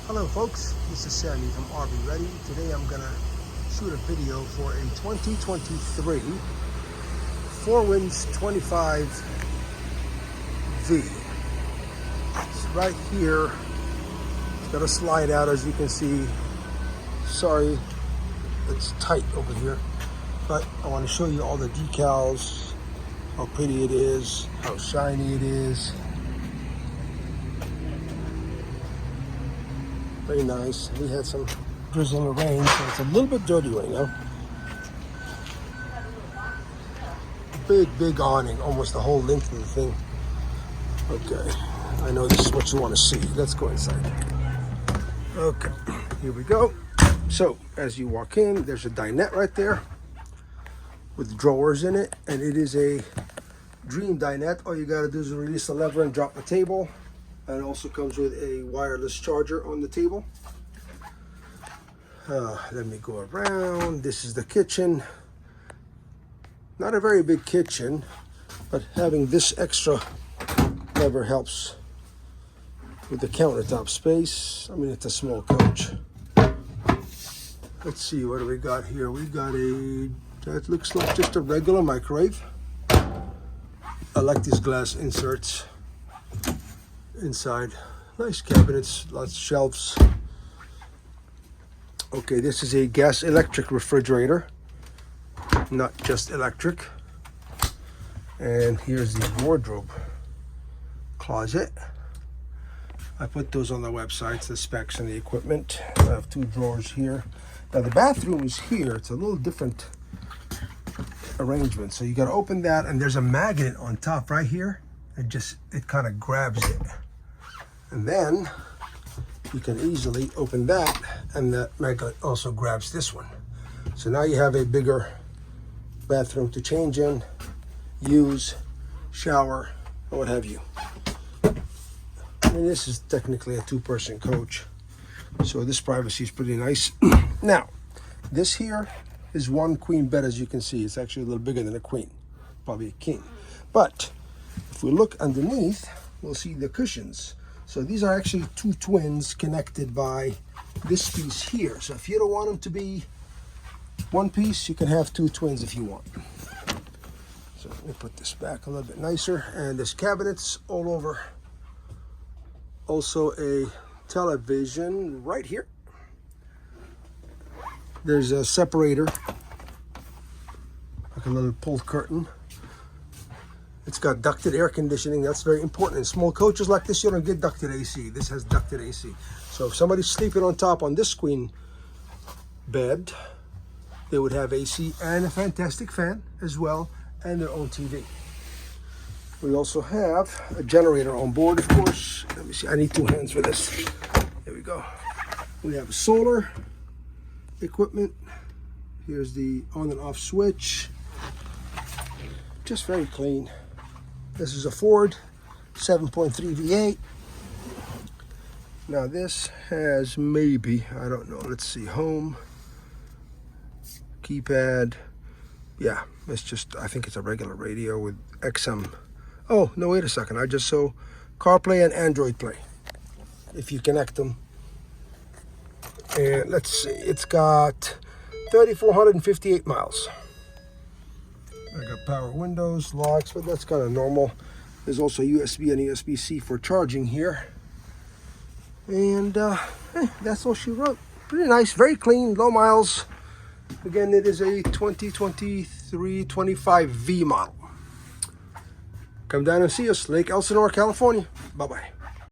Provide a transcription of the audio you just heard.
Hello folks, this is Sammy from RvReady. Today I'm gonna shoot a video for a 2023 Four Winds 25V. It's right here. It's got a slide out, as you can see. Sorry, it's tight over here, but I want to show you all the decals, how pretty it is, how shiny it is. Very nice. We had some drizzle and rain, so it's a little bit dirty right now. Big awning, almost the whole length of the thing. Okay, I know this is what you want to see. Let's go inside. Okay, here we go. So, as you walk in, there's a dinette right there with drawers in it, and it is a dream dinette. All you gotta do is release the lever and drop the table. And it also comes with a wireless charger on the table. Let me go around. This is the kitchen. Not a very big kitchen, but having this extra lever helps with the countertop space. I mean, it's a small coach. Let's see, what do we got here? We got that looks like just a regular microwave. I like these glass inserts inside. Nice cabinets, lots of shelves. Okay, this is a gas electric refrigerator, not just electric. And here's the wardrobe closet. I put those on the websites, the specs and the equipment. I have two drawers here. Now the bathroom is here. It's a little different arrangement. So you got to open that, and there's a magnet on top right here. It kind of grabs it. And then you can easily open that, and that magnet also grabs this one. So now you have a bigger bathroom to change in, use, shower, or what have you. I mean, this is technically a two-person coach, so this privacy is pretty nice. Now, this here is one queen bed, as you can see. It's actually a little bigger than a queen, probably a king. But if we look underneath, we'll see the cushions. So these are actually two twins connected by this piece here. So if you don't want them to be one piece, you can have two twins if you want. So let me put this back a little bit nicer. And there's cabinets all over. Also a television right here. There's a separator, like a little pulled curtain. It's got ducted air conditioning. That's very important. In small coaches like this, you don't get ducted AC. This has ducted AC. So if somebody's sleeping on top on this queen bed, they would have AC and a fantastic fan as well, and their own TV. We also have a generator on board, of course. Let me see. I need two hands for this. There we go. We have solar equipment. Here's the on and off switch. Just very clean. This is a Ford 7.3 V8. Now this has maybe, I don't know, let's see, home, keypad. Yeah, it's just, I think it's a regular radio with XM. Oh, no, wait a second. I just saw CarPlay and Android Play, if you connect them. And let's see, it's got 3,458 miles. I got power windows, locks, but that's kind of normal. There's also USB and USB-C for charging here. And that's all she wrote. Pretty nice, very clean, low miles. Again, it is a 2023 25V model. Come down and see us, Lake Elsinore, California. Bye-bye.